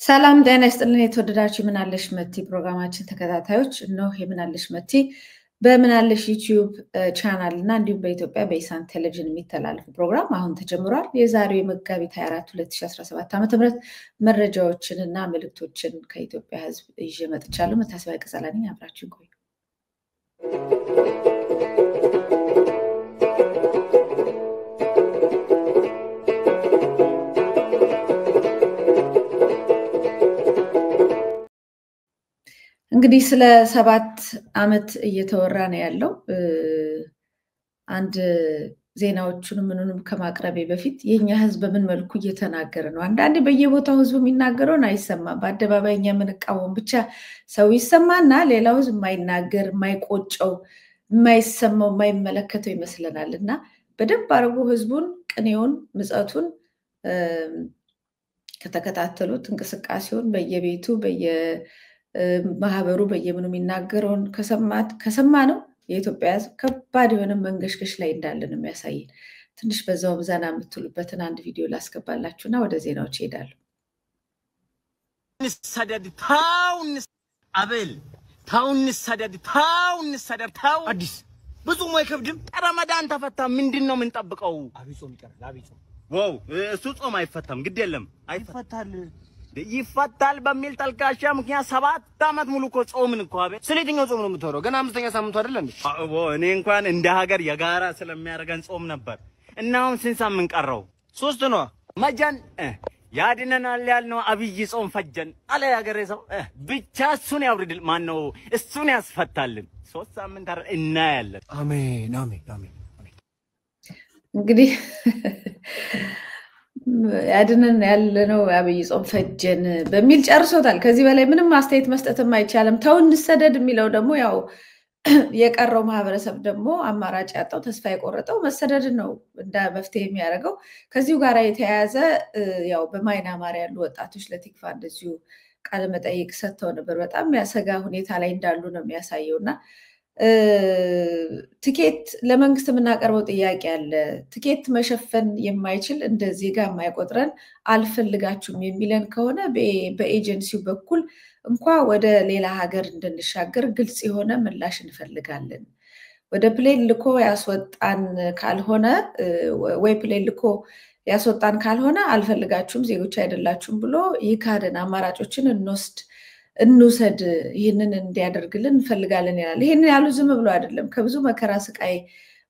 ሰላም ጤና ይስጥልን የተወደዳችሁ የምናለሽ መቲ ፕሮግራማችን ተከታታዮች እነሆ የምናለሽ መቲ በምናለሽ ዩቲዩብ ቻናል እና እንዲሁም በኢትዮጵያ በኢሳን ቴሌቪዥን የሚተላለፍ ፕሮግራም አሁን ተጀምሯል። የዛሬው የመጋቢት 24 2017 ዓ.ም መረጃዎችን እና መልእክቶችን ከኢትዮጵያ ሕዝብ ይዤ መጥቻለሁ። መታሰቢያ ቀጸላኒ አብራችሁ ቆዩ። እንግዲህ ስለ 7 ዓመት እየተወራ ነው ያለው። አንድ ዜናዎቹንም ምንንም ከማቅረቤ በፊት የኛ ህዝብ በምን መልኩ እየተናገረ ነው? አንዳንዴ በየቦታው ህዝቡ የሚናገረውን አይሰማም። በአደባባይኛ ምንቃወም ብቻ ሰው ይሰማና ሌላው ህዝብ የማይናገር የማይቆጨው የማይሰማው የማይመለከተው ይመስለናልና በደንብ አርጎ ህዝቡን ቅኔውን ምጸቱን ከተከታተሉት እንቅስቃሴውን በየቤቱ ማህበሩ በየምኑ የሚናገረውን ከሰማ ነው የኢትዮጵያ ህዝብ ከባድ የሆነ መንገሽገሽ ላይ እንዳለ ነው የሚያሳየን። ትንሽ በዛው ብዛና የምትሉበትን አንድ ቪዲዮ ላስገባላችሁና ወደ ዜናዎች ይሄዳሉ። ንሰደድ አቤል ንሰደድ ታው አዲስ ብዙ ማይከብድም ረመዳን ተፈታ ምንድነው የምንጠብቀው? አብጾም ይቀርላል አብጾም ዋው እሱ ጾም አይፈታም ግድ የለም ይፈታል በሚል ተልካሻ ምክንያት 7 ዓመት ሙሉ እኮ ጾምን እኮ አቤት። ስለየትኛው ጾም ነው የምትወረው? ገና 5ኛ ሳምንቱ አይደል እንዴ? እኔ እንኳን እንደ ሀገር የጋራ ስለሚያደርገን ጾም ነበር እና አሁን ስንት ሳምንት ቀረው? 3 ነው መጀን ያድነናል ያልነው አብይ ጾም ፈጀን አለ ያገሬ ሰው። ብቻ እሱን ያውርድል ማን ነው እሱን ያስፈታልን። 3 ሳምንት አረ እናያለን። አሜን አሜን አሜን። እንግዲህ ያድነን ያለነው አብይ ጾም ፈጀን በሚል ጨርሶታል። ከዚህ በላይ ምንም አስተያየት መስጠትም አይቻልም። ተው እንሰደድ የሚለው ደግሞ ያው የቀረው ማህበረሰብ ደግሞ አማራጭ ያጣው ተስፋ የቆረጠው መሰደድ ነው እንደ መፍትሄ የሚያደርገው። ከዚሁ ጋር የተያያዘ ያው በማይናማር ያሉ ወጣቶች ለቲክፋ እንደዚሁ ቃለ መጠይቅ ሰጥተው ነበር። በጣም የሚያሰጋ ሁኔታ ላይ እንዳሉ ነው የሚያሳየውና ትኬት ለመንግስት የምናቀርበው ጥያቄ አለ። ትኬት መሸፈን የማይችል እንደዚህ ጋር የማይቆጥረን አልፈልጋችሁም የሚለን ከሆነ በኤጀንሲው በኩል እንኳን ወደ ሌላ ሀገር እንድንሻገር ግልጽ የሆነ ምላሽ እንፈልጋለን። ወደ ፕሌን ልኮ ያስወጣን ካልሆነ ወይ ፕሌን ልኮ ያስወጣን ካልሆነ አልፈልጋችሁም ዜጎች አይደላችሁም ብሎ ይካደን አማራጮችን እንውሰድ ይህንን እንዲያደርግልን እንፈልጋለን ይላል። ይህንን ያሉ ዝም ብሎ አይደለም ከብዙ መከራ ስቃይ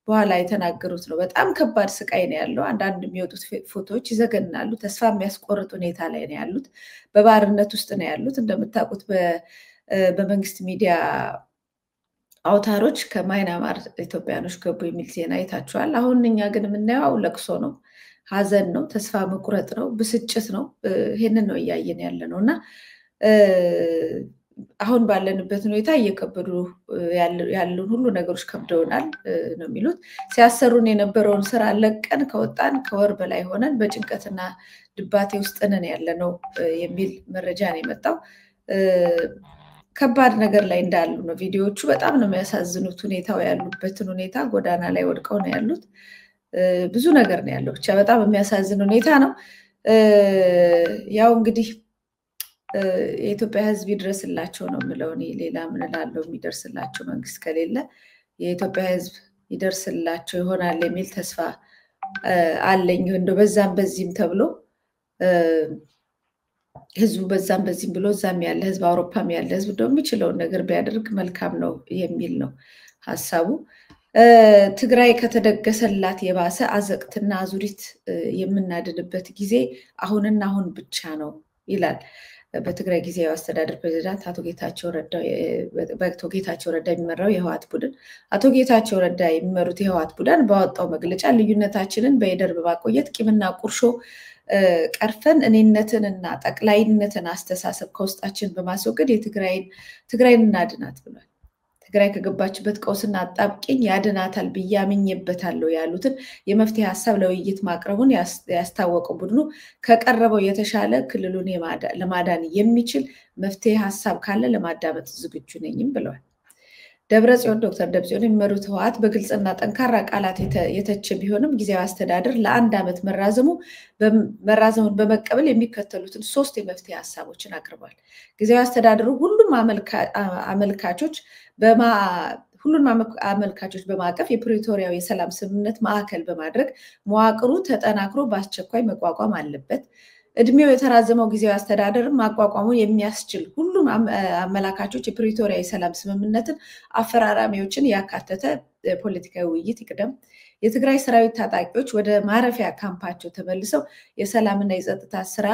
በኋላ የተናገሩት ነው። በጣም ከባድ ስቃይ ነው ያለው። አንዳንድ የሚወጡት ፎቶዎች ይዘገናሉ። ተስፋ የሚያስቆርጥ ሁኔታ ላይ ነው ያሉት። በባርነት ውስጥ ነው ያሉት። እንደምታውቁት በመንግስት ሚዲያ አውታሮች ከማይናማር ኢትዮጵያኖች ገቡ የሚል ዜና አይታችኋል። አሁን እኛ ግን የምናየው ለቅሶ ነው፣ ሀዘን ነው፣ ተስፋ መቁረጥ ነው፣ ብስጭት ነው። ይህንን ነው እያየን ያለ ነው እና አሁን ባለንበት ሁኔታ እየከበዱ ያሉን ሁሉ ነገሮች ከብደውናል ነው የሚሉት። ሲያሰሩን የነበረውን ስራ ለቀን ከወጣን ከወር በላይ ሆነን በጭንቀትና ድባቴ ውስጥ ነን ያለነው የሚል መረጃ ነው የመጣው። ከባድ ነገር ላይ እንዳሉ ነው ቪዲዮዎቹ። በጣም ነው የሚያሳዝኑት። ሁኔታው ያሉበትን ሁኔታ ጎዳና ላይ ወድቀው ነው ያሉት። ብዙ ነገር ነው ያለው። ብቻ በጣም የሚያሳዝን ሁኔታ ነው። ያው እንግዲህ የኢትዮጵያ ህዝብ ይድረስላቸው ነው የምለው። እኔ ሌላ ምን እላለሁ? የሚደርስላቸው መንግስት ከሌለ የኢትዮጵያ ህዝብ ይደርስላቸው ይሆናል የሚል ተስፋ አለኝ። እንደው በዛም በዚህም ተብሎ ህዝቡ በዛም በዚህም ብሎ እዛም ያለ ህዝብ አውሮፓም ያለ ህዝብ እንደው የሚችለውን ነገር ቢያደርግ መልካም ነው የሚል ነው ሀሳቡ። ትግራይ ከተደገሰላት የባሰ አዘቅትና አዙሪት የምናድንበት ጊዜ አሁንና አሁን ብቻ ነው ይላል በትግራይ ጊዜያዊ አስተዳደር ፕሬዝዳንት አቶ ጌታቸው ረዳ የሚመራው የህወሓት ቡድን። አቶ ጌታቸው ረዳ የሚመሩት የህወሓት ቡድን ባወጣው መግለጫ ልዩነታችንን በይደር በማቆየት ቂምና ቁርሾ ቀርፈን እኔነትን እና ጠቅላይነትን አስተሳሰብ ከውስጣችን በማስወገድ ትግራይን እናድናት ብሏል። ትግራይ ከገባችበት ቀውስና አጣብቂኝ ያድናታል ብዬ አምኜበታለሁ ያሉትን የመፍትሄ ሀሳብ ለውይይት ማቅረቡን ያስታወቀው ቡድኑ ከቀረበው የተሻለ ክልሉን ለማዳን የሚችል መፍትሄ ሀሳብ ካለ ለማዳመጥ ዝግጁ ነኝም ብለዋል። ደብረጽዮን ዶክተር ደብረጽዮን የሚመሩት ህወሓት በግልጽና ጠንካራ ቃላት የተቸ ቢሆንም ጊዜያዊ አስተዳደር ለአንድ ዓመት መራዘሙን በመቀበል የሚከተሉትን 3 የመፍትሄ ሀሳቦችን አቅርቧል። ጊዜያዊ አስተዳደሩ ሁሉም አመልካቾች በማቀፍ የፕሪቶሪያው የሰላም ስምምነት ማዕከል በማድረግ መዋቅሩ ተጠናክሮ በአስቸኳይ መቋቋም አለበት። እድሜው የተራዘመው ጊዜያዊ አስተዳደር ማቋቋሙን የሚያስችል ሁሉም አመላካቾች የፕሪቶሪያ የሰላም ስምምነትን አፈራራሚዎችን ያካተተ ፖለቲካዊ ውይይት ይቅደም። የትግራይ ሰራዊት ታጣቂዎች ወደ ማረፊያ ካምፓቸው ተመልሰው የሰላምና የጸጥታ ስራ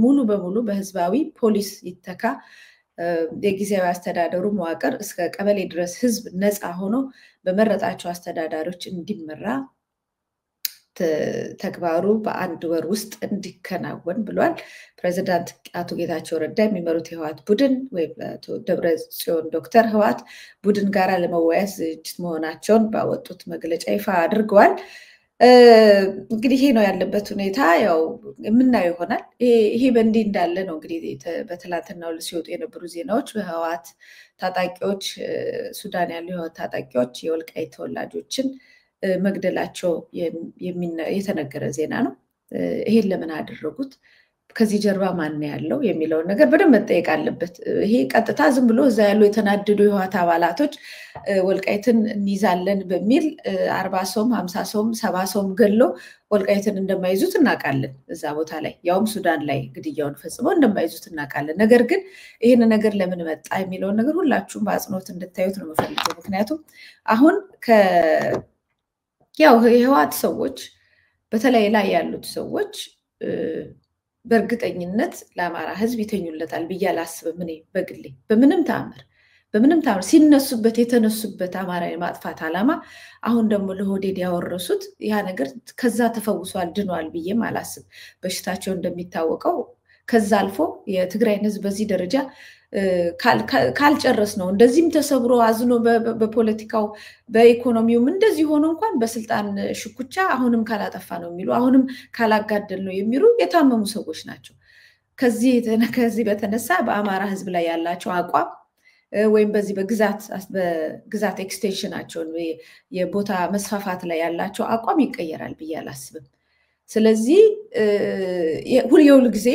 ሙሉ በሙሉ በህዝባዊ ፖሊስ ይተካ። የጊዜያዊ አስተዳደሩ መዋቅር እስከ ቀበሌ ድረስ ህዝብ ነፃ ሆኖ በመረጣቸው አስተዳዳሪዎች እንዲመራ ተግባሩ በአንድ ወር ውስጥ እንዲከናወን ብሏል። ፕሬዚዳንት አቶ ጌታቸው ረዳ የሚመሩት የህወሓት ቡድን ወይም ደብረጽዮን ዶክተር ህወሓት ቡድን ጋር ለመወያየት ዝግጅት መሆናቸውን ባወጡት መግለጫ ይፋ አድርገዋል። እንግዲህ ይሄ ነው ያለበት ሁኔታ። ያው የምናየው ይሆናል። ይሄ በእንዲህ እንዳለ ነው እንግዲህ በትላንትናው ሲወጡ የነበሩ ዜናዎች በህወሓት ታጣቂዎች ሱዳን ያሉ የህወሓት ታጣቂዎች የወልቃይት ተወላጆችን መግደላቸው የተነገረ ዜና ነው። ይሄን ለምን አደረጉት? ከዚህ ጀርባ ማን ያለው የሚለውን ነገር በደንብ መጠየቅ አለበት። ይሄ ቀጥታ ዝም ብሎ እዛ ያሉ የተናደዱ የህወሓት አባላቶች ወልቃይትን እንይዛለን በሚል 40 ሰውም 50 ሰውም 70 ሰውም ገሎ ወልቃይትን እንደማይዙት እናውቃለን። እዛ ቦታ ላይ ያውም ሱዳን ላይ ግድያውን ፈጽመው እንደማይዙት እናውቃለን። ነገር ግን ይህን ነገር ለምን መጣ የሚለውን ነገር ሁላችሁም በአጽንኦት እንድታዩት ነው የምፈልገው። ምክንያቱም አሁን ያው የህወሓት ሰዎች በተለይ ላይ ያሉት ሰዎች በእርግጠኝነት ለአማራ ህዝብ ይተኙለታል ብዬ አላስብም። እኔ በግሌ በምንም ተአምር የተነሱበት አማራ የማጥፋት ዓላማ አሁን ደግሞ ለሆዴድ ያወረሱት ያ ነገር ከዛ ተፈውሷል ድኗል ብዬም አላስብ። በሽታቸው እንደሚታወቀው ከዛ አልፎ የትግራይን ህዝብ በዚህ ደረጃ ካልጨረስ ነው እንደዚህም ተሰብሮ አዝኖ በፖለቲካው በኢኮኖሚውም እንደዚህ ሆኖ እንኳን በስልጣን ሽኩቻ አሁንም ካላጠፋ ነው የሚሉ አሁንም ካላጋደል ነው የሚሉ የታመሙ ሰዎች ናቸው። ከዚህ በተነሳ በአማራ ህዝብ ላይ ያላቸው አቋም ወይም በዚህ በግዛት ኤክስቴንሽናቸውን የቦታ መስፋፋት ላይ ያላቸው አቋም ይቀየራል ብዬ አላስብም። ስለዚህ ሁሉ ጊዜ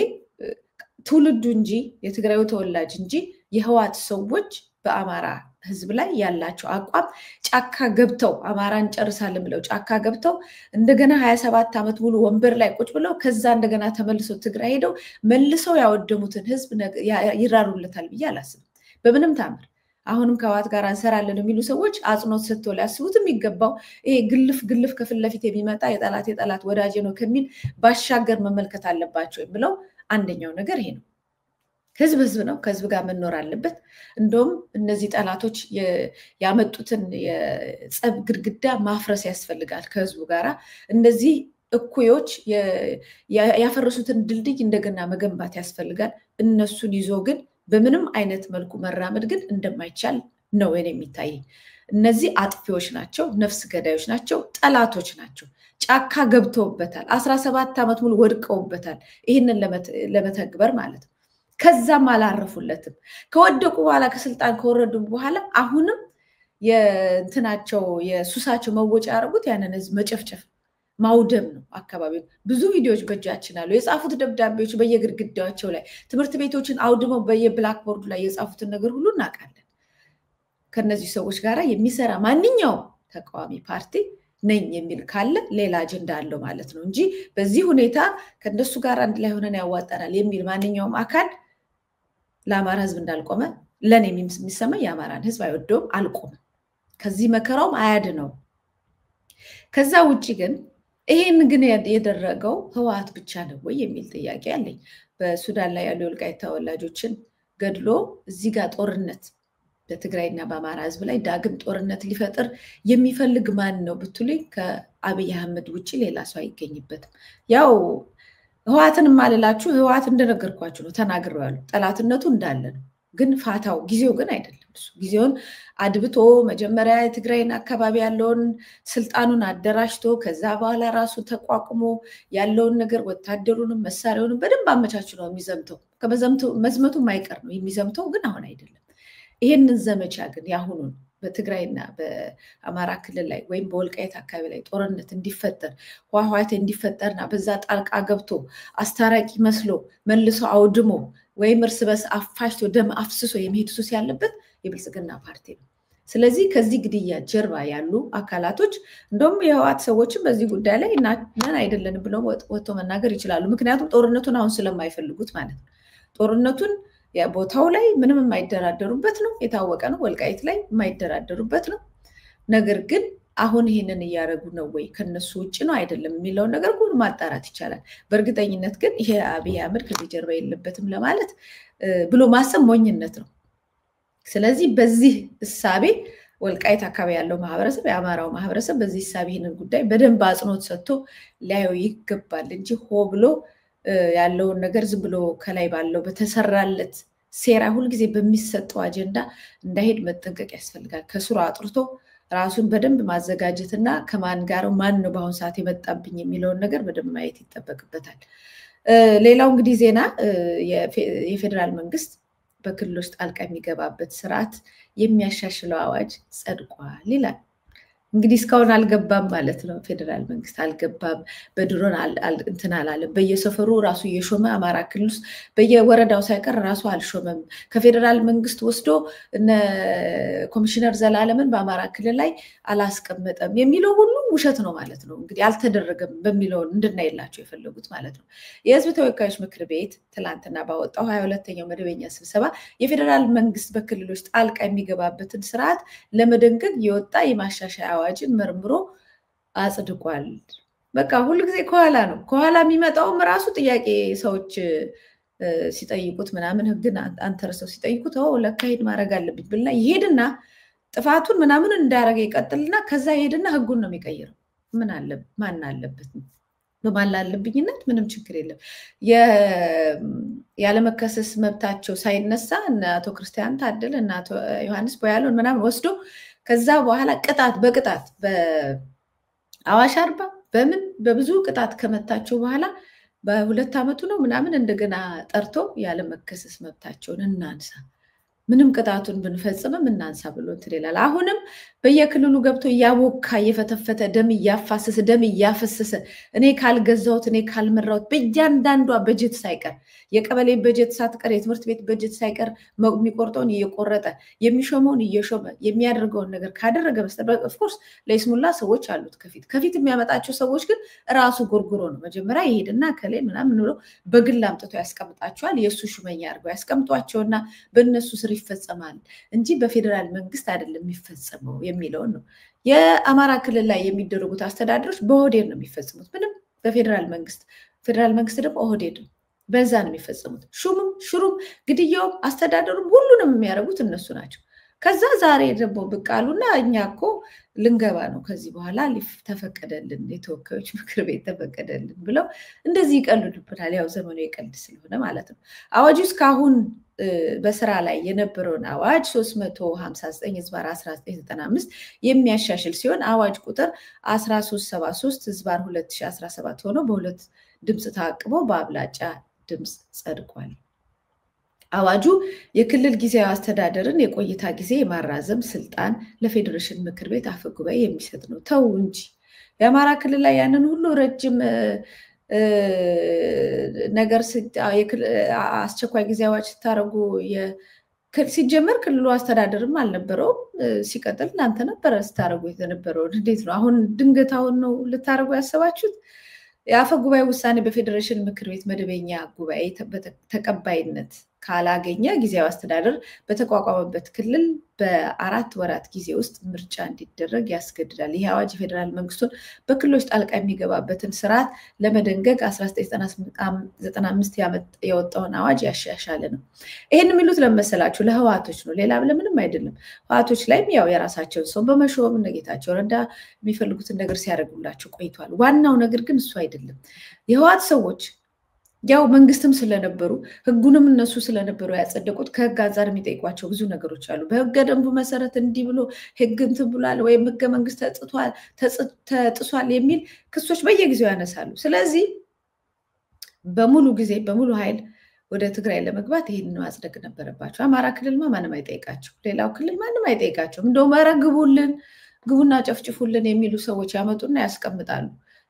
ትውልዱ እንጂ የትግራዩ ተወላጅ እንጂ የህወሓት ሰዎች በአማራ ህዝብ ላይ ያላቸው አቋም ጫካ ገብተው አማራን ጨርሳለን ብለው ጫካ ገብተው እንደገና 27 ዓመት ሙሉ ወንበር ላይ ቁጭ ብለው ከዛ እንደገና ተመልሰው ትግራይ ሄደው መልሰው ያወደሙትን ህዝብ ይራሩለታል ብዬ አላስብም በምንም ታምር። አሁንም ከህወሓት ጋር እንሰራለን የሚሉ ሰዎች አጽንኦት ሰጥተው ሊያስቡት የሚገባው ይሄ ግልፍ ከፊት ለፊት የሚመጣ የጠላት ወዳጅ ነው ከሚል ባሻገር መመልከት አለባቸው ብለው አንደኛው ነገር ይሄ ነው። ህዝብ ነው፣ ከህዝብ ጋር መኖር አለበት። እንደውም እነዚህ ጠላቶች ያመጡትን የጸብ ግድግዳ ማፍረስ ያስፈልጋል ከህዝቡ ጋራ። እነዚህ እኩዮች ያፈረሱትን ድልድይ እንደገና መገንባት ያስፈልጋል። እነሱን ይዞ ግን በምንም አይነት መልኩ መራመድ ግን እንደማይቻል ነው የሚታይ። እነዚህ አጥፊዎች ናቸው፣ ነፍስ ገዳዮች ናቸው፣ ጠላቶች ናቸው። ጫካ ገብተውበታል፣ 17 ዓመት ሙሉ ወድቀውበታል። ይህንን ለመተግበር ማለት ነው። ከዛም አላረፉለትም። ከወደቁ በኋላ ከስልጣን ከወረዱ በኋላ አሁንም የሱሳቸው መወጫ ያደረጉት ያንን ህዝብ መጨፍጨፍ ማውደም ነው። አካባቢው ብዙ ቪዲዮዎች በእጃችን አሉ። የጻፉት ደብዳቤዎች በየግድግዳቸው ላይ ትምህርት ቤቶችን አውድመው በየብላክቦርዱ ላይ የጻፉትን ነገር ሁሉ እናውቃለን። ከነዚህ ሰዎች ጋር የሚሰራ ማንኛውም ተቃዋሚ ፓርቲ ነኝ የሚል ካለ ሌላ አጀንዳ አለው ማለት ነው እንጂ በዚህ ሁኔታ ከነሱ ጋር አንድ ላይ ሆነን ያዋጣናል የሚል ማንኛውም አካል ለአማራ ህዝብ እንዳልቆመ ለኔ የሚሰማ የአማራን ህዝብ አይወደውም፣ አልቆመም፣ ከዚህ መከራውም አያድነው። ከዛ ውጪ ግን ይሄን ግን ያደረገው ህወሓት ብቻ ነው ወይ የሚል ጥያቄ አለኝ። በሱዳን ላይ ያሉ የወልቃይት ተወላጆችን ገድሎ እዚህ ጋር ጦርነት በትግራይና በአማራ ህዝብ ላይ ዳግም ጦርነት ሊፈጥር የሚፈልግ ማን ነው ብትሉኝ ከአብይ አህመድ ውጪ ሌላ ሰው አይገኝበትም። ያው ህወሓትን ማለላችሁ ህወሓት እንደነገርኳችሁ ነው፣ ተናግረዋል። ጠላትነቱ እንዳለ ነው፣ ግን ፋታው ጊዜው ግን አይደለም። ጊዜውን አድብቶ መጀመሪያ የትግራይን አካባቢ ያለውን ስልጣኑን አደራጅቶ ከዛ በኋላ ራሱ ተቋቁሞ ያለውን ነገር ወታደሩንም መሳሪያውንም በደንብ አመቻቹ ነው የሚዘምተው። መዝመቱ ማይቀር ነው የሚዘምተው፣ ግን አሁን አይደለም። ይሄንን ዘመቻ ግን ያሁኑን በትግራይና በአማራ ክልል ላይ ወይም በወልቃይት አካባቢ ላይ ጦርነት እንዲፈጠር ዋህዋት እንዲፈጠርና በዛ ጣልቃ ገብቶ አስታራቂ መስሎ መልሶ አውድሞ ወይም እርስ በርስ አፋሽቶ ደም አፍስሶ የሚሄድ ሱስ ያለበት የብልጽግና ፓርቲ ነው። ስለዚህ ከዚህ ግድያ ጀርባ ያሉ አካላቶች እንደውም የህወሓት ሰዎችም በዚህ ጉዳይ ላይ እናን አይደለም ብለው ወጥቶ መናገር ይችላሉ። ምክንያቱም ጦርነቱን አሁን ስለማይፈልጉት ማለት ነው። ጦርነቱን ቦታው ላይ ምንም የማይደራደሩበት ነው፣ የታወቀ ነው። ወልቃይት ላይ የማይደራደሩበት ነው። ነገር ግን አሁን ይሄንን እያደረጉ ነው ወይ ከነሱ ውጭ ነው አይደለም የሚለው ነገር ሁሉ ማጣራት ይቻላል። በእርግጠኝነት ግን ይሄ አብይ አህመድ ከዚህ ጀርባ የለበትም ለማለት ብሎ ማሰብ ሞኝነት ነው። ስለዚህ በዚህ እሳቤ ወልቃይት አካባቢ ያለው ማህበረሰብ የአማራው ማህበረሰብ በዚህ እሳቤ ይሄንን ጉዳይ በደንብ አጽንኦት ሰጥቶ ሊያየው ይገባል እንጂ ሆ ብሎ ያለውን ነገር ዝም ብሎ ከላይ ባለው በተሰራለት ሴራ ሁልጊዜ በሚሰጠው አጀንዳ እንዳይሄድ መጠንቀቅ ያስፈልጋል። ከስሩ አጥርቶ ራሱን በደንብ ማዘጋጀትና ከማን ጋር ማን ነው በአሁን ሰዓት የመጣብኝ የሚለውን ነገር በደንብ ማየት ይጠበቅበታል። ሌላው እንግዲህ ዜና የፌደራል መንግስት በክልሎች ጣልቃ የሚገባበት ስርዓት የሚያሻሽለው አዋጅ ጸድቋል ይላል። እንግዲህ እስካሁን አልገባም ማለት ነው። ፌደራል መንግስት አልገባም፣ በድሮን እንትን አላለም። በየሰፈሩ ራሱ የሾመ አማራ ክልል ውስጥ በየወረዳው ሳይቀር ራሱ አልሾመም። ከፌደራል መንግስት ወስዶ እነ ኮሚሽነር ዘላለምን በአማራ ክልል ላይ አላስቀመጠም የሚለው ሁሉ ውሸት ነው ማለት ነው። እንግዲህ አልተደረገም በሚለው እንድናይላቸው የፈለጉት ማለት ነው። የህዝብ ተወካዮች ምክር ቤት ትላንትና ባወጣው 22ኛው መደበኛ ስብሰባ የፌደራል መንግስት በክልሎች ጣልቃ የሚገባበትን ስርዓት ለመደንገግ የወጣ የማሻሻያ አዋጅን መርምሮ አጽድቋል። በቃ ሁሉ ጊዜ ከኋላ ነው። ከኋላ የሚመጣውም ራሱ ጥያቄ ሰዎች ሲጠይቁት ምናምን ህግን አንተርሰው ሲጠይቁት ለካሄድ ማድረግ አለብኝ ብልና ይሄድና ጥፋቱን ምናምን እንዳያረገ ይቀጥልና ከዛ ይሄድና ህጉን ነው የሚቀይረው። ማን አለበት በማላለብኝነት ምንም ችግር የለም። ያለመከሰስ መብታቸው ሳይነሳ እና አቶ ክርስቲያን ታደለ እና አቶ ዮሐንስ ቦያሎን ምናምን ወስዶ ከዛ በኋላ በቅጣት በአዋሽ አርባ በብዙ ቅጣት ከመታቸው በኋላ በ2 ዓመቱ ነው ምናምን እንደገና ጠርቶ ያለመከሰስ መብታቸውን እናንሳ ምንም ቅጣቱን ብንፈጽምም እናንሳ ብሎ እንትን ይላል። አሁንም በየክልሉ ገብቶ ያቦካ የፈተፈተ ደም ያፋሰሰ ደም ያፈሰሰ እኔ ካልገዛውት እኔ ካልመራውት በእያንዳንዷ በጀት ሳይቀር የቀበሌ በጀት ሳትቀር የትምህርት ቤት በጀት ሳይቀር የሚቆርጠውን እየቆረጠ የሚሾመውን እየሾመ የሚያደርገውን ነገር ካደረገ በስተቀር ኦፍ ኮርስ ለይስሙላ ሰዎች አሉት ከፊት የሚያመጣቸው ሰዎች ግን ራሱ ጎርጎሮ ነው። መጀመሪያ ይሄድና ከሌ ምናምን ብሎ በግል አምጥቶ ያስቀምጣቸዋል። የሱ ሹመኛ አድርገው ያስቀምጧቸውና በእነሱ ስር ይፈጸማል እንጂ በፌደራል መንግስት አይደለም የሚፈጸመው የሚለው ነው። የአማራ ክልል ላይ የሚደረጉት አስተዳደሮች በኦህዴድ ነው የሚፈጸሙት። ምንም በፌደራል መንግስት ደግሞ ኦህዴድ ነው በዛ ነው የሚፈጸሙት። ሹሩም ግድያውም አስተዳደሩም ሁሉንም የሚያደርጉት እነሱ ናቸው። ከዛ ዛሬ ደግሞ ብቃሉና እኛ እኮ ልንገባ ነው ከዚህ በኋላ ተፈቀደልን የተወካዮች ምክር ቤት ተፈቀደልን ብለው እንደዚህ ይቀልዱብናል። ያው ዘመኑ የቀልድ ስለሆነ ማለት ነው። አዋጁ እስካሁን በስራ ላይ የነበረውን አዋጅ 359/1995 የሚያሻሽል ሲሆን አዋጅ ቁጥር 1373/2017 ሆኖ በሁለት ድምጽ ታቅቦ በአብላጫ ድምጽ ጸድቋል። አዋጁ የክልል ጊዜያዊ አስተዳደርን የቆይታ ጊዜ የማራዘም ስልጣን ለፌዴሬሽን ምክር ቤት አፈ ጉባኤ የሚሰጥ ነው። ተው እንጂ የአማራ ክልል ላይ ያንን ሁሉ ረጅም ነገር አስቸኳይ ጊዜ አዋጅ ታረጉ ሲጀመር ክልሉ አስተዳደርም አልነበረውም። ሲቀጥል እናንተ ነበር ስታረጉ የተነበረው። እንዴት ነው አሁን ድንገት አሁን ነው ልታረጉ ያሰባችሁት? የአፈ ጉባኤ ውሳኔ በፌዴሬሽን ምክር ቤት መደበኛ ጉባኤ ተቀባይነት ካላገኘ ጊዜያዊ አስተዳደር በተቋቋመበት ክልል በ4 ወራት ጊዜ ውስጥ ምርጫ እንዲደረግ ያስገድዳል። ይህ አዋጅ የፌደራል መንግስቱን በክልሎች ጣልቃ የሚገባበትን ስርዓት ለመደንገግ 1995 የወጣውን አዋጅ ያሻሻለ ነው። ይህን የሚሉት ለመሰላችሁ ለህወሓቶች ነው፣ ሌላ ለምንም አይደለም። ህወሓቶች ላይም ያው የራሳቸውን ሰው በመሾም ጌታቸው ረዳ የሚፈልጉትን ነገር ሲያደርጉላቸው ቆይቷል። ዋናው ነገር ግን እሱ አይደለም። የህወሓት ሰዎች ያው መንግስትም ስለነበሩ ህጉንም እነሱ ስለነበሩ ያጸደቁት ከህግ አንፃር የሚጠይቋቸው ብዙ ነገሮች አሉ። በህገ ደንቡ መሰረት እንዲህ ብሎ ህግ እንትን ብሏል ወይም ህገ መንግስት ተጥሷል የሚል ክሶች በየጊዜው ያነሳሉ። ስለዚህ በሙሉ ጊዜ በሙሉ ኃይል ወደ ትግራይ ለመግባት ይሄንን ማጽደቅ ነበረባቸው። አማራ ክልልማ ማንም አይጠይቃቸው፣ ሌላው ክልል ማንም አይጠይቃቸው። እንደውም ኧረ ግቡና ጨፍጭፉልን የሚሉ ሰዎች ያመጡና ያስቀምጣሉ።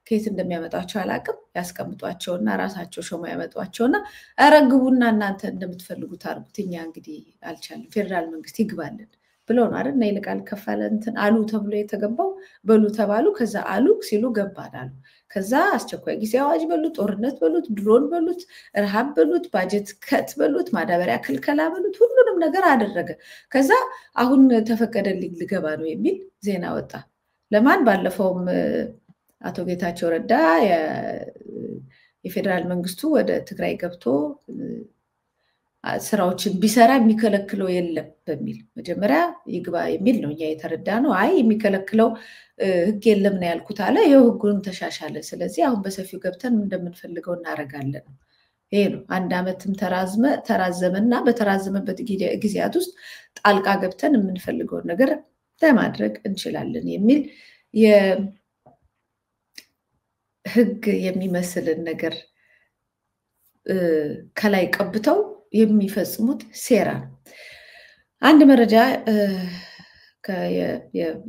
ከየት እንደሚያመጣቸው አላውቅም። ያስቀምጧቸውና ራሳቸው ሾማ ያመጧቸውና ኧረ ግቡና እናንተ እንደምትፈልጉት አድርጉት፣ እኛ እንግዲህ አልቻልም፣ ፌደራል መንግስት ይግባልን ብለው ነው አይደል? ይልቃል ከፋለ እንትን አሉ ተብሎ የተገባው በሉ ተባሉ። ከዛ አሉ ሲሉ ገባን አሉ። ከዛ አስቸኳይ ጊዜ አዋጅ በሉት፣ ጦርነት በሉት፣ ድሮን በሉት፣ ረሃብ በሉት፣ ባጀት ከት በሉት፣ ማዳበሪያ ክልከላ በሉት፣ ሁሉንም ነገር አደረገ። ከዛ አሁን ተፈቀደልኝ ልገባ ነው የሚል ዜና ወጣ። ለማን? ባለፈውም አቶ ጌታቸው ረዳ የፌደራል መንግስቱ ወደ ትግራይ ገብቶ ስራዎችን ቢሰራ የሚከለክለው የለም በሚል መጀመሪያ ይግባ የሚል ነው እኛ የተረዳ ነው። አይ የሚከለክለው ህግ የለም ነው ያልኩት አለ። ይሄው ህጉን ተሻሻለ። ስለዚህ አሁን በሰፊው ገብተን እንደምንፈልገው እናደርጋለን። ይሄ ነው። 1 ዓመትም ተራዘመና በተራዘመበት ጊዜያት ውስጥ ጣልቃ ገብተን የምንፈልገውን ነገር ለማድረግ እንችላለን የሚል የህግ የሚመስልን ነገር ከላይ ቀብተው የሚፈጽሙት ሴራ ነው። አንድ መረጃ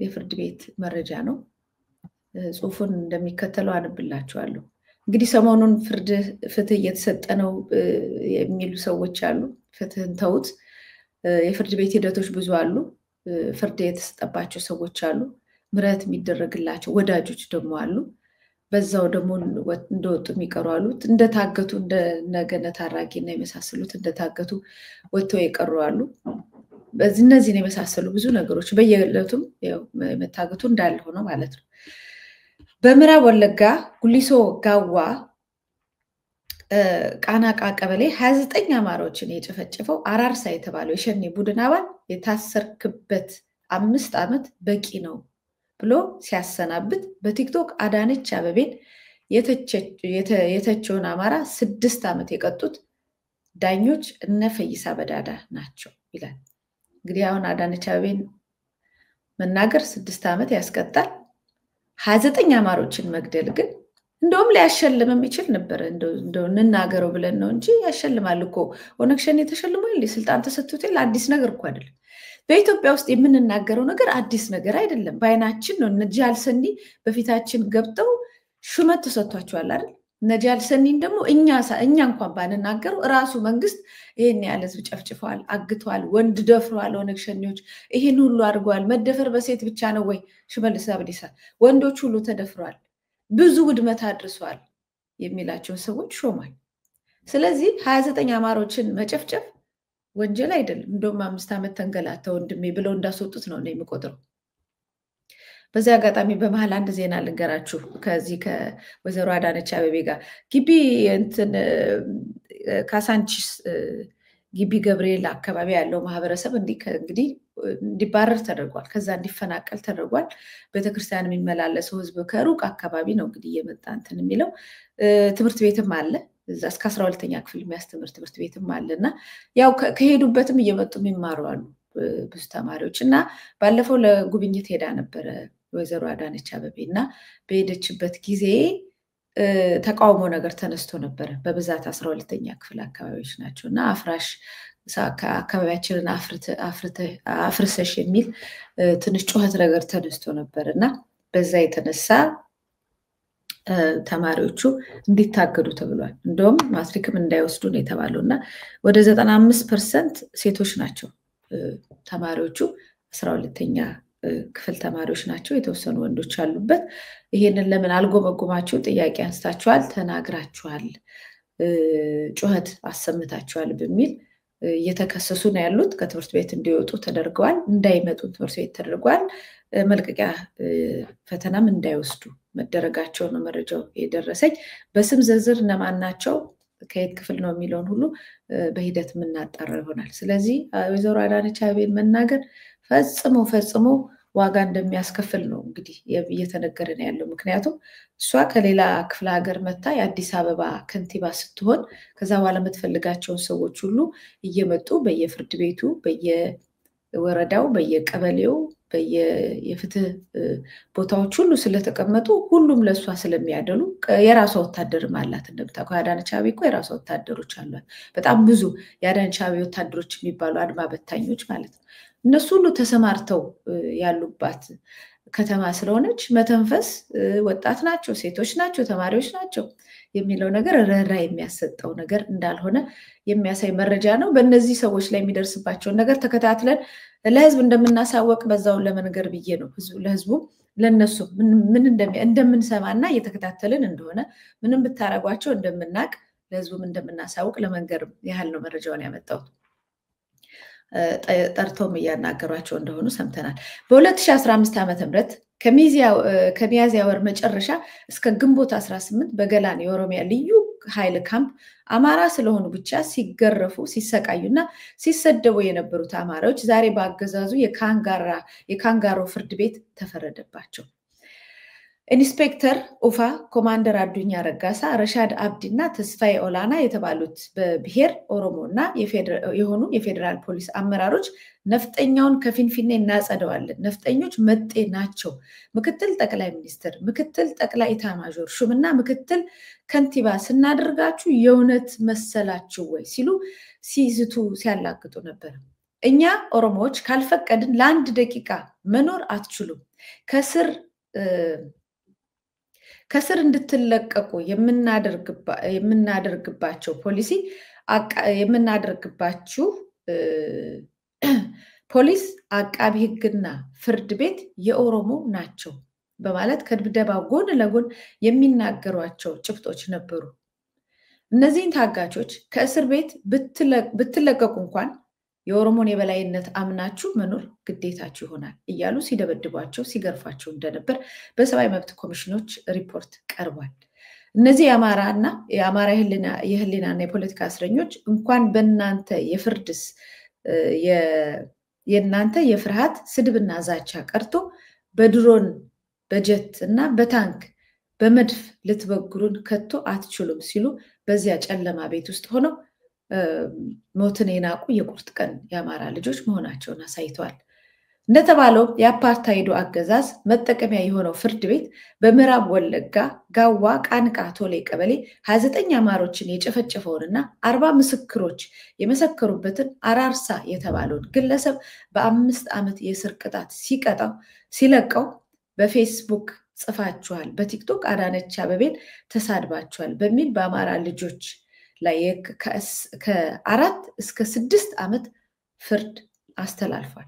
የፍርድ ቤት መረጃ ነው። ጽሁፉን እንደሚከተለው አነብላችኋለሁ። እንግዲህ ሰሞኑን ፍትህ እየተሰጠ ነው የሚሉ ሰዎች አሉ። ፍትህን ተውት። የፍርድ ቤት ሂደቶች ብዙ አሉ። ፍርድ የተሰጠባቸው ሰዎች አሉ። ምህረት የሚደረግላቸው ወዳጆች ደግሞ አሉ። በዛው ደግሞ እንደወጡ የሚቀሩ አሉ። እንደታገቱ እንደነገነት አራጌና የመሳሰሉት እንደታገቱ ወጥተው የቀሩ አሉ። እነዚህን የመሳሰሉ ብዙ ነገሮች በየዕለቱም መታገቱ እንዳለ ሆኖ ማለት ነው። በምዕራብ ወለጋ ጉሊሶ ጋዋ ቃናቃ ቀበሌ 29 አማራዎችን የጨፈጨፈው አራርሳ የተባለው የሸኔ ቡድን አባል የታሰርክበት 5 ዓመት በቂ ነው ብሎ ሲያሰናብት በቲክቶክ አዳነች አበቤን የተቸውን አማራ 6 ዓመት የቀጡት ዳኞች እነ ፈይሳ በዳዳ ናቸው ይላል። እንግዲህ አሁን አዳነች አበቤን መናገር 6 ዓመት ያስቀጣል። 29 አማሮችን መግደል ግን እንደውም ሊያሸልምም ይችል ነበር። እንደው እንናገረው ብለን ነው እንጂ ያሸልማል እኮ። ኦነግ ሸኔ ተሸልሟል፣ ስልጣን ተሰጥቶታል። አዲስ ነገር እኮ አይደለም። በኢትዮጵያ ውስጥ የምንናገረው ነገር አዲስ ነገር አይደለም። በአይናችን ነው። እነ ጃልሰኒ በፊታችን ገብተው ሹመት ተሰጥቷቸዋል አይደል? እነ ጃልሰኒን ደግሞ እኛ እንኳን ባንናገረው ራሱ መንግስት ይሄን ያህል ህዝብ ጨፍጭፈዋል፣ አግተዋል፣ ወንድ ደፍረዋል፣ ኦነግ ሸኔዎች ይሄን ሁሉ አድርገዋል። መደፈር በሴት ብቻ ነው ወይ? ሽመልስ አብዲሳ ወንዶች ሁሉ ተደፍረዋል፣ ብዙ ውድመት አድርሰዋል የሚላቸውን ሰዎች ሾሟል። ስለዚህ 29 አማሮችን መጨፍጨፍ ወንጀል አይደለም። እንደውም 5 ዓመት ተንገላታ ወንድሜ ብለው እንዳስወጡት ነው የሚቆጥረው። በዚህ አጋጣሚ በመሃል አንድ ዜና ልንገራችሁ። ከዚህ ከወይዘሮ አዳነች አበቤ ጋር ግቢ ካሳንቺስ ግቢ ገብርኤል አካባቢ ያለው ማህበረሰብ እንግዲህ እንዲባረር ተደርጓል። ከዛ እንዲፈናቀል ተደርጓል። ቤተክርስቲያን የሚመላለሰው ህዝብ ከሩቅ አካባቢ ነው እንግዲህ እየመጣ እንትን የሚለው። ትምህርት ቤትም አለ እዛ እስከ 12ኛ ክፍል የሚያስተምር ትምህርት ቤትም አለና ያው ከሄዱበትም እየመጡ የሚማሩ አሉ ብዙ ተማሪዎች። እና ባለፈው ለጉብኝት ሄዳ ነበረ ወይዘሮ አዳነች አበቤ እና በሄደችበት ጊዜ ተቃውሞ ነገር ተነስቶ ነበረ። በብዛት 12ኛ ክፍል አካባቢዎች ናቸው እና አፍራሽ አካባቢያችንን አፍርሰሽ የሚል ትንሽ ጩኸት ነገር ተነስቶ ነበር እና በዛ የተነሳ ተማሪዎቹ እንዲታገዱ ተብሏል። እንደውም ማትሪክም እንዳይወስዱ ነው የተባለው እና ወደ 95% ሴቶች ናቸው ተማሪዎቹ። 12ኛ ክፍል ተማሪዎች ናቸው። የተወሰኑ ወንዶች አሉበት። ይሄንን ለምን አልጎመጎማችሁ? ጥያቄ አንስታችኋል፣ ተናግራችኋል፣ ጩኸት አሰምታችኋል በሚል እየተከሰሱ ነው ያሉት። ከትምህርት ቤት እንዲወጡ ተደርገዋል። እንዳይመጡ ትምህርት ቤት ተደርጓል። መልቀቂያ ፈተናም እንዳይወስዱ መደረጋቸው ነው መረጃው የደረሰኝ። በስም ዝርዝር እነማን ናቸው ከየት ክፍል ነው የሚለውን ሁሉ በሂደት የምናጣራ ይሆናል። ስለዚህ ወይዘሮ አዳነች አበቤን መናገር ፈጽሞ ዋጋ እንደሚያስከፍል ነው እንግዲህ እየተነገረ ነው ያለው። ምክንያቱም እሷ ከሌላ ክፍለ ሀገር መታ የአዲስ አበባ ከንቲባ ስትሆን ከዛ በኋላ የምትፈልጋቸውን ሰዎች ሁሉ እየመጡ በየፍርድ ቤቱ፣ በየወረዳው፣ በየቀበሌው የፍትህ ቦታዎች ሁሉ ስለተቀመጡ ሁሉም ለሷ ስለሚያደሉ የራሷ ወታደርም አላት። እንደምታውቀው አዳነች አቤቤ እኮ የራሷ ወታደሮች አሏት። በጣም ብዙ የአዳነች አቤቤ ወታደሮች የሚባሉ አድማ በታኞች ማለት ነው። እነሱ ሁሉ ተሰማርተው ያሉባት ከተማ ስለሆነች መተንፈስ ወጣት ናቸው፣ ሴቶች ናቸው፣ ተማሪዎች ናቸው የሚለው ነገር ርህራሄ የሚያሰጠው ነገር እንዳልሆነ የሚያሳይ መረጃ ነው። በእነዚህ ሰዎች ላይ የሚደርስባቸውን ነገር ተከታትለን ለህዝብ እንደምናሳወቅ በዛውን ለመንገር ብዬ ነው። ለህዝቡ ለነሱ ምን እንደምንሰማና እየተከታተልን እንደሆነ ምንም ብታረጓቸው እንደምናቅ ለህዝቡም እንደምናሳውቅ ለመንገር ያህል ነው መረጃውን ያመጣሁት። ጠርተውም እያናገሯቸው እንደሆኑ ሰምተናል። በ2015 ዓ.ም ከሚያዝያ ወር መጨረሻ እስከ ግንቦት 18 በገላን የኦሮሚያ ልዩ ኃይል ካምፕ አማራ ስለሆኑ ብቻ ሲገረፉ ሲሰቃዩና ሲሰደቡ የነበሩት አማራዎች ዛሬ በአገዛዙ የካንጋሮ ፍርድ ቤት ተፈረደባቸው። ኢንስፔክተር ኡፋ፣ ኮማንደር አዱኛ ረጋሳ፣ ረሻድ አብዲና ተስፋዬ ኦላና የተባሉት በብሔር ኦሮሞና የሆኑ የፌዴራል ፖሊስ አመራሮች ነፍጠኛውን ከፊንፊኔ እናጸደዋለን፣ ነፍጠኞች መጤ ናቸው፣ ምክትል ጠቅላይ ሚኒስትር፣ ምክትል ጠቅላይ ኢታማዦር ሹምና ምክትል ከንቲባ ስናደርጋችሁ የእውነት መሰላችሁ ወይ ሲሉ ሲዝቱ ሲያላግጡ ነበር። እኛ ኦሮሞዎች ካልፈቀድን ለአንድ ደቂቃ መኖር አትችሉም፣ ከስር እንድትለቀቁ የምናደርግባቸው ፖሊስ አቃቢ ሕግና ፍርድ ቤት የኦሮሞ ናቸው በማለት ከድብደባ ጎን ለጎን የሚናገሯቸው ጭብጦች ነበሩ። እነዚህን ታጋቾች ከእስር ቤት ብትለቀቁ እንኳን የኦሮሞን የበላይነት አምናችሁ መኖር ግዴታችሁ ይሆናል እያሉ ሲደበድቧቸው ሲገርፏቸው እንደነበር በሰብአዊ መብት ኮሚሽኖች ሪፖርት ቀርቧል። እነዚህ የአማራ የህሊናና የፖለቲካ እስረኞች እንኳን በእናንተ የእናንተ የፍርሃት ስድብና ዛቻ ቀርቶ በድሮን በጀት እና በታንክ በመድፍ ልትበግሩን ከቶ አትችሉም ሲሉ በዚያ ጨለማ ቤት ውስጥ ሆነው ሞትን የናቁ የቁርጥ ቀን የአማራ ልጆች መሆናቸውን አሳይተዋል። እንደተባለው የአፓርታይዱ አገዛዝ መጠቀሚያ የሆነው ፍርድ ቤት በምዕራብ ወለጋ ጋዋ ቃንቃ ቶሌ ቀበሌ 29 አማሮችን የጨፈጨፈውንና 40 ምስክሮች የመሰከሩበትን አራርሳ የተባለውን ግለሰብ በ5 ዓመት የእስር ቅጣት ሲለቀው በፌስቡክ ጽፋችኋል፣ በቲክቶክ አዳነች አቤቤን ተሳድባችኋል በሚል በአማራ ልጆች ላይ ከ4 እስከ 6 ዓመት ፍርድ አስተላልፏል።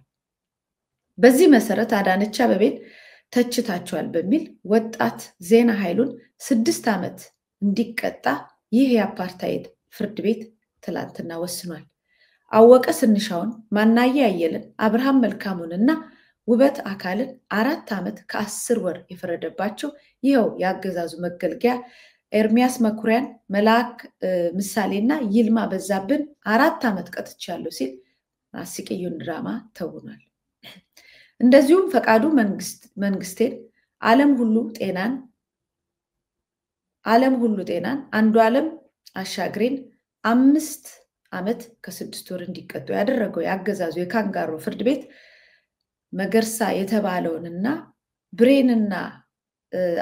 በዚህ መሰረት አዳነች አቤቤን ተችታችኋል በሚል ወጣት ዜና ኃይሉን 6 ዓመት እንዲቀጣ ይህ የአፓርታይድ ፍርድ ቤት ትላንትና ወስኗል። አወቀ ስንሻውን፣ ማናየ አየለን፣ አብርሃም መልካሙንና ውበት አካልን 4 ዓመት ከ10 ወር የፈረደባቸው ይኸው የአገዛዙ መገልገያ ኤርሚያስ መኩሪያን፣ መልአክ ምሳሌና ይልማ በዛብን 4 ዓመት ቀጥቻለሁ ሲል አስቂዩን ድራማ ተውኗል። እንደዚሁም ፈቃዱ መንግስቴን፣ ዓለም ሁሉ ጤናን፣ አንዱ ዓለም አሻግሬን 5 ዓመት ከ6 ወር እንዲቀጡ ያደረገው የአገዛዙ የካንጋሮ ፍርድ ቤት መገርሳ የተባለውንና ብሬንና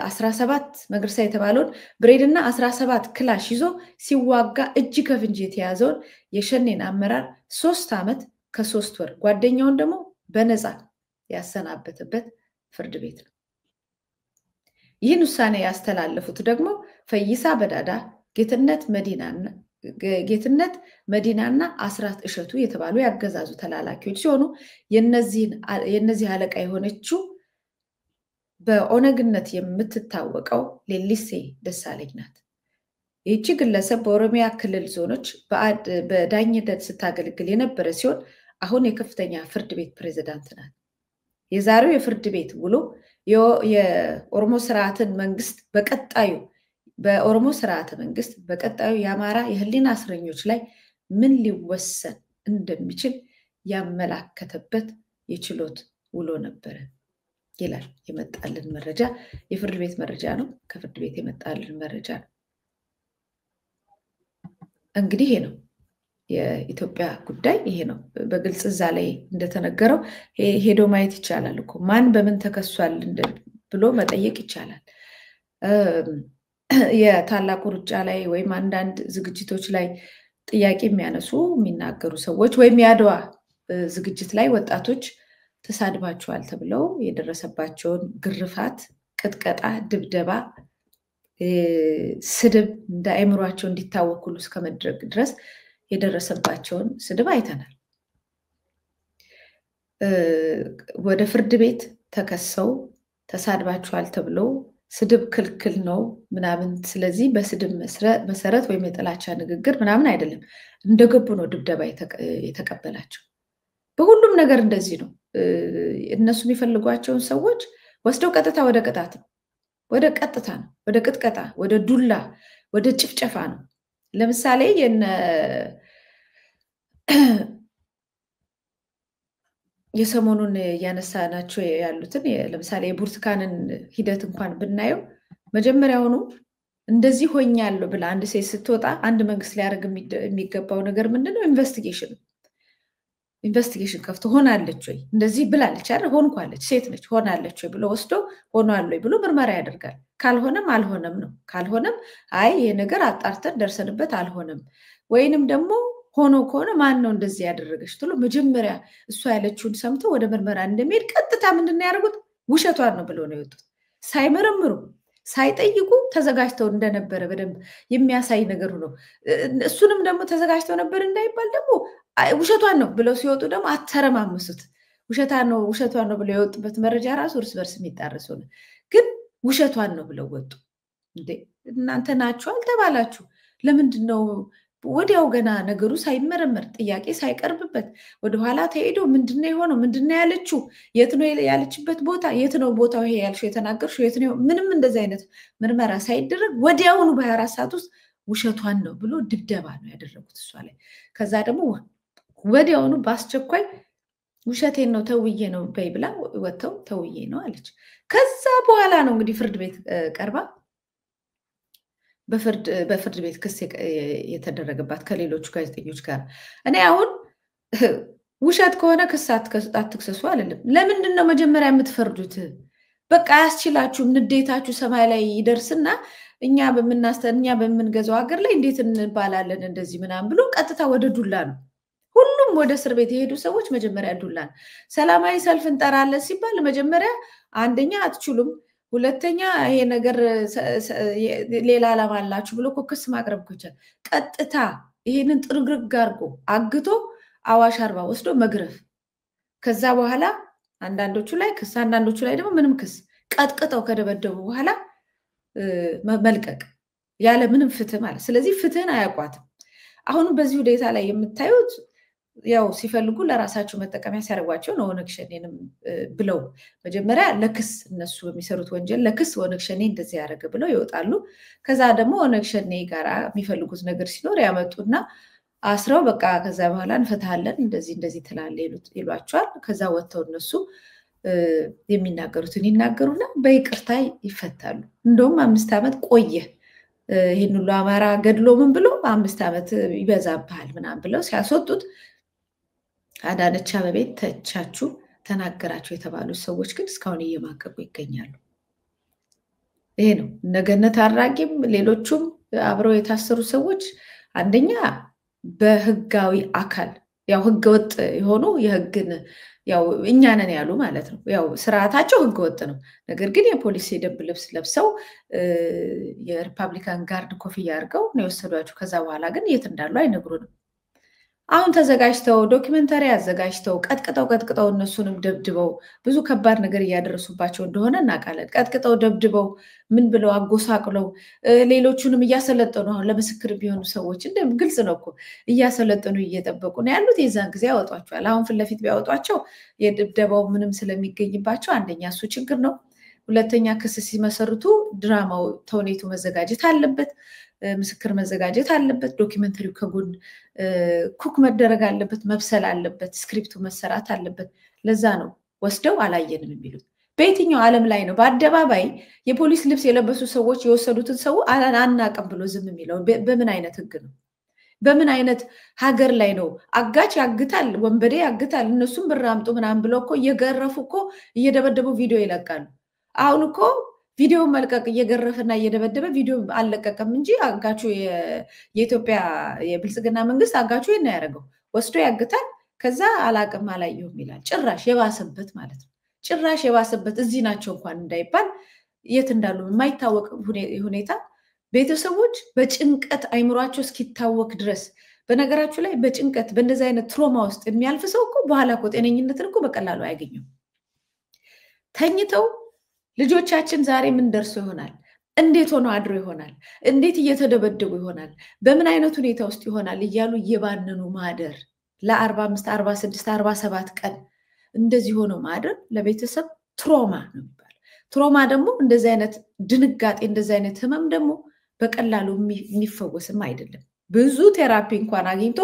17 መገርሳ የተባለውን ብሬንና 17 ክላሽ ይዞ ሲዋጋ እጅ ከፍንጅ የተያዘውን የሸኔን አመራር 3 ዓመት ከ3 ወር ጓደኛውን ደግሞ በነፃ ያሰናበተበት ፍርድ ቤት ነው። ይህን ውሳኔ ያስተላለፉት ደግሞ ፈይሳ በዳዳ፣ ጌትነት መዲናና አስራት እሸቱ የተባሉ ያገዛዙ ተላላኪዎች ሲሆኑ የነዚህ አለቃ የሆነችው በኦነግነት የምትታወቀው ሌሊሴ ደሳለኝ ናት። ይህቺ ግለሰብ በኦሮሚያ ክልል ዞኖች በዳኝነት ስታገለግል የነበረ ሲሆን አሁን የከፍተኛ ፍርድ ቤት ፕሬዝዳንት ናት። የዛሬው የፍርድ ቤት ውሎ የኦሮሞ ስርዓትን መንግስት በኦሮሞ ስርዓተ መንግስት በቀጣዩ የአማራ የህሊና እስረኞች ላይ ምን ሊወሰን እንደሚችል ያመላከተበት የችሎት ውሎ ነበረ ይላል የመጣልን መረጃ። የፍርድ ቤት መረጃ ነው፣ ከፍርድ ቤት የመጣልን መረጃ ነው። እንግዲህ ይሄ ነው የኢትዮጵያ ጉዳይ ይሄ ነው። በግልጽ እዛ ላይ እንደተነገረው ሄዶ ማየት ይቻላል እኮ ማን በምን ተከሷል ብሎ መጠየቅ ይቻላል። የታላቁ ሩጫ ላይ ወይም አንዳንድ ዝግጅቶች ላይ ጥያቄ የሚያነሱ የሚናገሩ ሰዎች ወይም የአድዋ ዝግጅት ላይ ወጣቶች ተሳድባቸዋል ተብለው የደረሰባቸውን ግርፋት፣ ቅጥቀጣ፣ ድብደባ፣ ስድብ እንደ አእምሯቸው እንዲታወኩሉ እስከመድረግ ድረስ የደረሰባቸውን ስድብ አይተናል። ወደ ፍርድ ቤት ተከሰው ተሳድባቸዋል ተብለው ስድብ ክልክል ነው ምናምን፣ ስለዚህ በስድብ መሰረት ወይም የጥላቻ ንግግር ምናምን አይደለም፣ እንደገቡ ነው ድብደባ የተቀበላቸው። በሁሉም ነገር እንደዚህ ነው። እነሱ የሚፈልጓቸውን ሰዎች ወስደው ቀጥታ ወደ ቅጣት ነው፣ ወደ ቀጥታ ነው፣ ወደ ቅጥቀጣ፣ ወደ ዱላ፣ ወደ ጭፍጨፋ ነው። ለምሳሌ የሰሞኑን ያነሳናቸው ያሉትን ለምሳሌ የብርቱካንን ሂደት እንኳን ብናየው መጀመሪያውኑ እንደዚህ ሆኛለሁ ብላ አንድ ሴት ስትወጣ አንድ መንግስት ሊያደርግ የሚገባው ነገር ምንድነው? ኢንቨስቲጌሽን ከፍቶ ሆናለች ወይ እንደዚህ ብላለች አይደል? ሆንኳለች፣ ሴት ነች፣ ሆናለች ወይ ብሎ ወስዶ ሆኗል ወይ ብሎ ምርመራ ያደርጋል። ካልሆነም አልሆነም ነው። ካልሆነም አይ ይሄ ነገር አጣርተን ደርሰንበት አልሆነም ወይንም ደግሞ ሆኖ ከሆነ ማን ነው እንደዚህ ያደረገች ብሎ መጀመሪያ እሷ ያለችውን ሰምተው ወደ ምርመራ እንደሚሄድ ቀጥታ ምንድነው ያደርጉት? ውሸቷን ነው ብለው ነው የወጡት። ሳይመረምሩ ሳይጠይቁ ተዘጋጅተው እንደነበረ በደንብ የሚያሳይ ነገሩ ነው። እሱንም ደግሞ ተዘጋጅተው ነበር እንዳይባል ደግሞ ውሸቷን ነው ብለው ሲወጡ ደግሞ አተረማመሱት። ውሸቷን ነው ብለው የወጡበት መረጃ ራሱ እርስ በርስ የሚጣረሱ ነው። ግን ውሸቷን ነው ብለው ወጡ። እንዴ እናንተ ናችሁ አልተባላችሁ? ለምንድን ነው ወዲያው ገና ነገሩ ሳይመረመር ጥያቄ ሳይቀርብበት ወደኋላ ተሄዶ ምንድነው የሆነው? ምንድነው ያለችው? የት ነው ያለችበት ቦታ? የት ነው ቦታው? ይሄ ያልሽው የተናገርሽው የት ነው? ምንም እንደዚህ አይነት ምርመራ ሳይደረግ ወዲያውኑ በ24 ሰዓት ውስጥ ውሸቷን ነው ብሎ ድብደባ ነው ያደረጉት እሷ ላይ። ከዛ ደግሞ ወዲያውኑ በአስቸኳይ ውሸቴን ነው ተውዬ ነው በይ ብላ ወጥተው ተውዬ ነው አለች። ከዛ በኋላ ነው እንግዲህ ፍርድ ቤት ቀርባ በፍርድ ቤት ክስ የተደረገባት ከሌሎቹ ጋዜጠኞች ጋር። እኔ አሁን ውሸት ከሆነ ክስ አትክሰሱ አልልም። ለምንድን ነው መጀመሪያ የምትፈርዱት? በቃ አያስችላችሁም። ንዴታችሁ ሰማይ ላይ ይደርስና እኛ በምንገዛው ሀገር ላይ እንዴት እንባላለን እንደዚህ ምናምን ብሎ ቀጥታ ወደ ዱላ ነው። ሁሉም ወደ እስር ቤት የሄዱ ሰዎች መጀመሪያ ዱላ ነው። ሰላማዊ ሰልፍ እንጠራለን ሲባል መጀመሪያ አንደኛ አትችሉም፣ ሁለተኛ ይሄ ነገር ሌላ ዓላማ አላችሁ ብሎ ክስ ማቅረብ ይቻላል። ቀጥታ ይሄንን ጥርግርግ አድርጎ አግቶ አዋሽ አርባ ወስዶ መግረፍ። ከዛ በኋላ አንዳንዶቹ ላይ ክስ፣ አንዳንዶቹ ላይ ደግሞ ምንም ክስ ቀጥቅጠው ከደበደቡ በኋላ መልቀቅ ያለ ምንም ፍትህ ማለት። ስለዚህ ፍትህን አያውቋትም። አሁንም በዚህ ሁኔታ ላይ የምታዩት ያው ሲፈልጉ ለራሳቸው መጠቀሚያ ሲያደርጓቸው ነው። ኦነግ ሸኔንም ብለው መጀመሪያ ለክስ እነሱ በሚሰሩት ወንጀል ለክስ ኦነግ ሸኔ እንደዚህ ያደረገ ብለው ይወጣሉ። ከዛ ደግሞ ኦነግ ሸኔ ጋር የሚፈልጉት ነገር ሲኖር ያመጡና አስረው በቃ ከዛ በኋላ እንፈታለን እንደዚህ ትላለህ ይሏቸዋል። ከዛ ወጥተው እነሱ የሚናገሩትን ይናገሩና በይቅርታ ይፈታሉ። እንደውም 5 ዓመት ቆየ ይህን ሁሉ አማራ ገድሎ ምን ብሎ 5 ዓመት ይበዛብሃል ምናምን ብለው ሲያስወጡት አዳነች አቤቤ ተቻችሁ ተናገራችሁ የተባሉ ሰዎች ግን እስካሁን እየማቀቁ ይገኛሉ። ይሄ ነው እነ ገነት አራጌም ሌሎቹም አብረው የታሰሩ ሰዎች አንደኛ በህጋዊ አካል ያው ህገወጥ የሆኑ የህግን ያው እኛ ነን ያሉ ማለት ነው። ያው ስርዓታቸው ህገወጥ ነው። ነገር ግን የፖሊስ የደንብ ልብስ ለብሰው የሪፐብሊካን ጋርድ ኮፍያ አድርገው ነው የወሰዷቸው። ከዛ በኋላ ግን የት እንዳሉ አይነግሩንም። አሁን ተዘጋጅተው ዶክመንታሪ አዘጋጅተው ቀጥቅጠው እነሱንም ደብድበው ብዙ ከባድ ነገር እያደረሱባቸው እንደሆነ እናውቃለን። ቀጥቅጠው ደብድበው ምን ብለው አጎሳቅለው ሌሎቹንም እያሰለጠኑ አሁን ለምስክር ቢሆኑ ሰዎች እንደም ግልጽ ነው እኮ እያሰለጠኑ እየጠበቁ ነው ያሉት። የዛን ጊዜ ያወጧቸዋል። አሁን ፊት ለፊት ቢያወጧቸው የድብደባው ምንም ስለሚገኝባቸው አንደኛ እሱ ችግር ነው። ሁለተኛ ክስ ሲመሰርቱ ድራማው ተውኔቱ መዘጋጀት አለበት፣ ምስክር መዘጋጀት አለበት፣ ዶክመንተሪው ከጎን ኩክ መደረግ አለበት፣ መብሰል አለበት፣ ስክሪፕቱ መሰራት አለበት። ለዛ ነው ወስደው አላየንም የሚሉት። በየትኛው ዓለም ላይ ነው በአደባባይ የፖሊስ ልብስ የለበሱ ሰዎች የወሰዱትን ሰው አናቀም ብሎ ዝም የሚለው? በምን አይነት ህግ ነው? በምን አይነት ሀገር ላይ ነው? አጋች ያግታል፣ ወንበዴ ያግታል፣ እነሱም ብር አምጡ ምናምን ብለው እኮ እየገረፉ እኮ እየደበደቡ ቪዲዮ ይለቃሉ። አሁን እኮ ቪዲዮ መልቀቅ እየገረፈና እየደበደበ ቪዲዮ አልለቀቀም እንጂ አጋቹ የኢትዮጵያ የብልጽግና መንግስት አጋቹ ይሄን ያደርገው ወስዶ ያግታል። ከዛ አላቅም አላየሁም ይላል። ጭራሽ የባሰበት ማለት ነው። ጭራሽ የባሰበት እዚህ ናቸው እንኳን እንዳይባል የት እንዳሉ የማይታወቅ ሁኔታ ቤተሰቦች በጭንቀት አይምሯቸው እስኪታወክ ድረስ በነገራችሁ ላይ በጭንቀት በእንደዚህ አይነት ትሮማ ውስጥ የሚያልፍ ሰው እኮ በኋላ እኮ ጤነኝነትን እኮ በቀላሉ አያገኙም። ተኝተው ልጆቻችን ዛሬ ምን ደርሶ ይሆናል? እንዴት ሆኖ አድሮ ይሆናል? እንዴት እየተደበደቡ ይሆናል? በምን አይነት ሁኔታ ውስጥ ይሆናል እያሉ እየባነኑ ማደር ለ45 46 47 ቀን እንደዚህ ሆኖ ማደር ለቤተሰብ ትሮማ ነው የሚባለው። ትሮማ ደግሞ እንደዚህ አይነት ድንጋጤ እንደዚህ አይነት ህመም ደግሞ በቀላሉ የሚፈወስም አይደለም። ብዙ ቴራፒ እንኳን አግኝቶ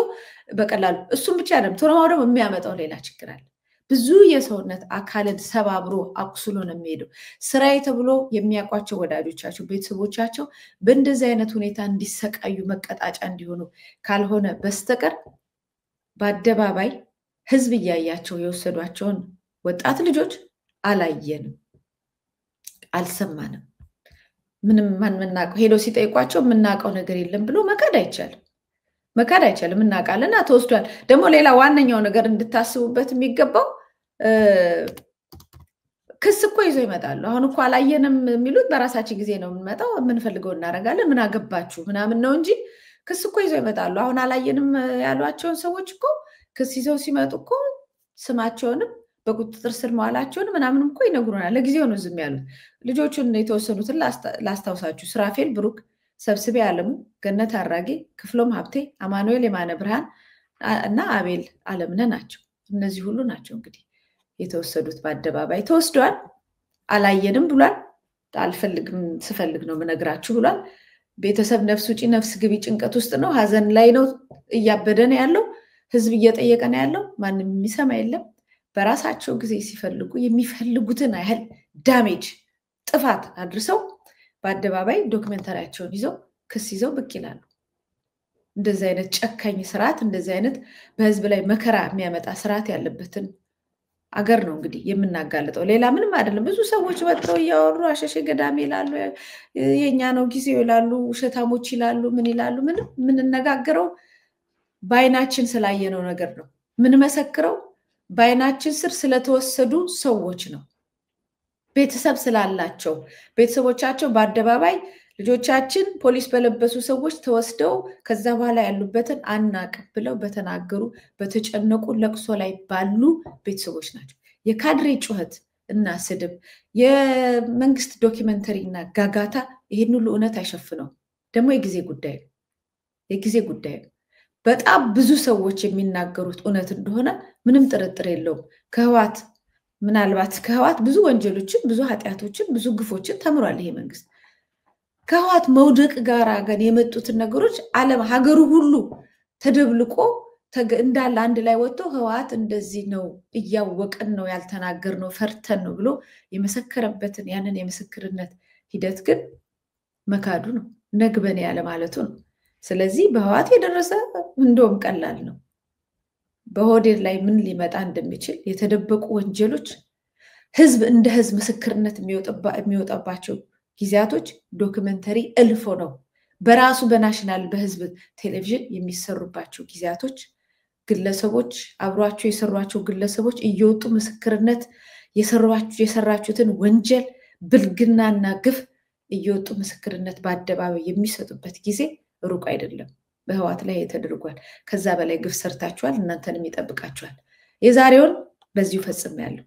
በቀላሉ እሱም ብቻ አይደለም፣ ትሮማው ደግሞ የሚያመጣው ሌላ ችግር አለ። ብዙ የሰውነት አካልን ሰባብሮ አቁስሎ ነው የሚሄደው። ስራዬ ተብሎ የሚያውቋቸው ወዳጆቻቸው ቤተሰቦቻቸው በእንደዚህ አይነት ሁኔታ እንዲሰቃዩ መቀጣጫ እንዲሆኑ ካልሆነ በስተቀር በአደባባይ ህዝብ እያያቸው የወሰዷቸውን ወጣት ልጆች አላየንም፣ አልሰማንም። ምንም ማንናቀው ሄዶ ሲጠይቋቸው የምናቀው ነገር የለም ብሎ መካድ አይቻልም። መካድ አይቻልም። እናቃለና ተወስዷል። ደግሞ ሌላ ዋነኛው ነገር እንድታስቡበት የሚገባው ክስ እኮ ይዘው ይመጣሉ። አሁን እኮ አላየንም የሚሉት በራሳችን ጊዜ ነው የምንመጣው፣ የምንፈልገው እናደርጋለን፣ ምን አገባችሁ ምናምን ነው እንጂ ክስ እኮ ይዘው ይመጣሉ። አሁን አላየንም ያሏቸውን ሰዎች እኮ ክስ ይዘው ሲመጡ እኮ ስማቸውንም በቁጥጥር ስር መዋላቸውን ምናምንም እኮ ይነግሩናል። ለጊዜው ነው ዝም ያሉት። ልጆቹን የተወሰኑትን ላስታውሳችሁ። ስራፌል ብሩክ፣ ሰብስቤ አለሙ፣ ገነት አራጌ፣ ክፍሎም ሀብቴ፣ አማኑኤል የማነ ብርሃን እና አቤል አለምነ ናቸው። እነዚህ ሁሉ ናቸው እንግዲህ የተወሰዱት። በአደባባይ ተወስደዋል። አላየንም ብሏል። አልፈልግም ስፈልግ ነው ምነግራችሁ ብሏል። ቤተሰብ ነፍስ ውጪ ነፍስ ግቢ ጭንቀት ውስጥ ነው፣ ሀዘን ላይ ነው፣ እያበደ ነው ያለው። ህዝብ እየጠየቀ ነው ያለው። ማንም የሚሰማ የለም። በራሳቸው ጊዜ ሲፈልጉ የሚፈልጉትን ያህል ዳሜጅ ጥፋት አድርሰው በአደባባይ ዶክመንተሪያቸውን ይዘው ክስ ይዘው ብቅ ይላሉ። እንደዚህ አይነት ጨካኝ ስርዓት፣ እንደዚህ አይነት በህዝብ ላይ መከራ የሚያመጣ ስርዓት ያለበትን አገር ነው እንግዲህ የምናጋልጠው። ሌላ ምንም አይደለም። ብዙ ሰዎች ወጥተው እያወሩ አሸሼ ገዳሜ ይላሉ፣ የኛ ነው ጊዜው ይላሉ፣ ውሸታሞች ይላሉ፣ ምን ይላሉ። ምንም የምንነጋገረው በአይናችን ስላየነው ነገር ነው። የምንመሰክረው በአይናችን ስር ስለተወሰዱ ሰዎች ነው። ቤተሰብ ስላላቸው ቤተሰቦቻቸው በአደባባይ ልጆቻችን ፖሊስ በለበሱ ሰዎች ተወስደው ከዛ በኋላ ያሉበትን አናቅም ብለው በተናገሩ በተጨነቁ ለቅሶ ላይ ባሉ ቤተሰቦች ናቸው። የካድሬ ጩኸት እና ስድብ፣ የመንግስት ዶክመንተሪ እና ጋጋታ ይህን ሁሉ እውነት አይሸፍነው። ደግሞ የጊዜ ጉዳይ ነው። የጊዜ ጉዳይ ነው። በጣም ብዙ ሰዎች የሚናገሩት እውነት እንደሆነ ምንም ጥርጥር የለውም። ከህዋት ምናልባት ከህዋት ብዙ ወንጀሎችን፣ ብዙ ኃጢአቶችን፣ ብዙ ግፎችን ተምሯል ይሄ መንግስት። ከህዋት መውደቅ ጋር ግን የመጡትን ነገሮች ዓለም ሀገሩ ሁሉ ተደብልቆ እንዳለ አንድ ላይ ወጥቶ ህዋት እንደዚህ ነው እያወቅን ነው ያልተናገርነው ፈርተን ነው ብሎ የመሰከረበትን ያንን የምስክርነት ሂደት ግን መካዱ ነው፣ ነግበኔ ያለ ማለቱ ነው። ስለዚህ በህዋት የደረሰ እንደውም ቀላል ነው። በሆዴድ ላይ ምን ሊመጣ እንደሚችል የተደበቁ ወንጀሎች ህዝብ እንደ ህዝብ ምስክርነት የሚወጣባቸው ጊዜያቶች ዶክመንተሪ እልፎ ነው በራሱ በናሽናል በህዝብ ቴሌቪዥን የሚሰሩባቸው ጊዜያቶች ግለሰቦች አብሯቸው የሰሯቸው ግለሰቦች እየወጡ ምስክርነት የሰራችሁትን ወንጀል ብልግናና ግፍ እየወጡ ምስክርነት በአደባባይ የሚሰጡበት ጊዜ ሩቅ አይደለም። በህዋት ላይ ተደርጓል። ከዛ በላይ ግፍ ሰርታችኋል፣ እናንተንም ይጠብቃችኋል። የዛሬውን በዚሁ ፈጽሜያለሁ።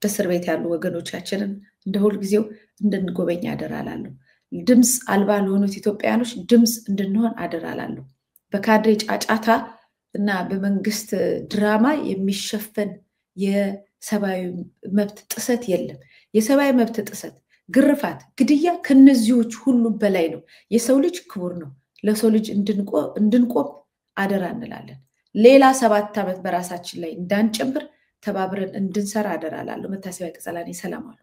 በእስር ቤት ያሉ ወገኖቻችንን እንደ ሁል ጊዜው እንድንጎበኝ አደራላለሁ። ድምፅ አልባ ለሆኑት ኢትዮጵያውያኖች ድምፅ እንድንሆን አደራላለሁ። በካድሬ ጫጫታ እና በመንግስት ድራማ የሚሸፈን የሰብአዊ መብት ጥሰት የለም። የሰብአዊ መብት ጥሰት፣ ግርፋት፣ ግድያ ከነዚህዎች ሁሉ በላይ ነው። የሰው ልጅ ክቡር ነው። ለሰው ልጅ እንድንቆም አደራ እንላለን። ሌላ 7 ዓመት በራሳችን ላይ እንዳንጨምር ተባብረን እንድንሰራ አደራላለሁ። መታሰቢያ ቀጸላኔ ሰላም አሉ።